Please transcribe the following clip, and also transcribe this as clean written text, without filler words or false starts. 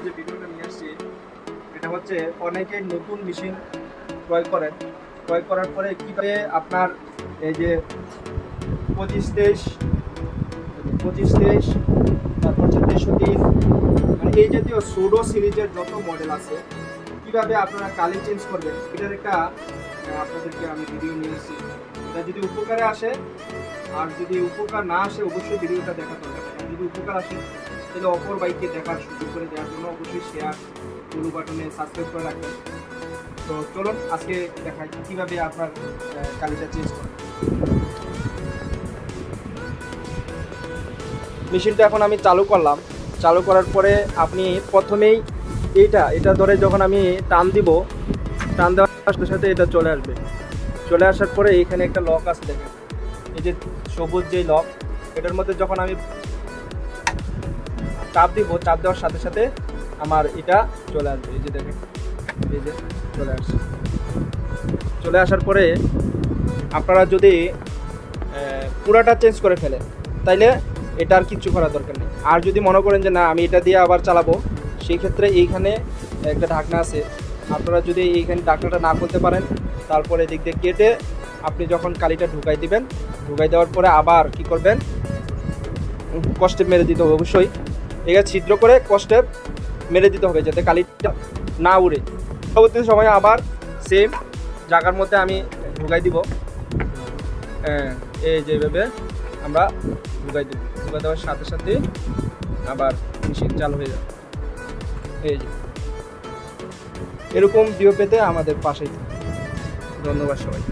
যে ভিডিওটা নিয়ে আসছি এটা হচ্ছে অনেকে নতুন মেশিন ক্রয় করেন, ক্রয় করার পরে কীভাবে আপনার এই যে 25-23 তারপর হচ্ছে 63 মানে এই জাতীয় সুডো সিরিজের যত মডেল আছে কীভাবে আপনারা কালি চেঞ্জ করবেন এটার একটা আপনাদেরকে আমি ভিডিও নিয়ে এসেছি। এটা যদি উপকারে আসে আর যদি উপকার না আসে অবশ্যই ভিডিওটা দেখা দরকার। আর যদি উপকার আসে তাহলে অপর বাইককে দেখার সুযোগ করে দেওয়ার জন্য অবশ্যই শেয়ার ফলো বাটনে সাবস্ক্রাইব করে রাখবেন। তো চলুন আজকে দেখাই কীভাবে আপনার কালিটা চেঞ্জ করবেন। মেশিনটা এখন আমি চালু করলাম। চালু করার পরে আপনি প্রথমেই এটা ধরে যখন আমি টান দিব, টান দেওয়ার সাথে সাথে এটা চলে আসবে। চলে আসার পরে এইখানে একটা লক আছে দেখেন, এই যে সবুজ যে লক, এটার মধ্যে যখন আমি চাপ দিব, চাপ দেওয়ার সাথে সাথে আমার এটা চলে আসবে। এই যে দেখেন, এই যে চলে আসছে। চলে আসার পরে আপনারা যদি পুরাটা চেঞ্জ করে ফেলেন তাইলে এটা আর কিচ্ছু করার দরকার নেই। আর যদি মনে করেন যে না আমি এটা দিয়ে আবার চালাবো, সেই ক্ষেত্রে এইখানে একটা ঢাকনা আছে। আপনারা যদি এইখানে ঢাকনাটা না খুলতে পারেন তারপরে দিক দিয়ে কেটে আপনি যখন কালিটা ঢুকাই দিবেন, ঢুকাই দেওয়ার পরে আবার কি করবেন, কস্টেপ মেরে দিতে হবে। অবশ্যই এটা ছিদ্র করে কস্টেপ মেরে দিতে হবে যাতে কালিটা না উড়ে। পরবর্তী সময় আবার সেম জায়গার মধ্যে আমি ঢুকাই দিব। এই যেভাবে আমরা ঢুকাই দেব, ঢুকাই দেওয়ার সাথে সাথে আবার মেশিন চালু হয়ে যাবে। এই যে এরকম ভিডিও পেতে আমাদের পাশেই। ধন্যবাদ সবাই।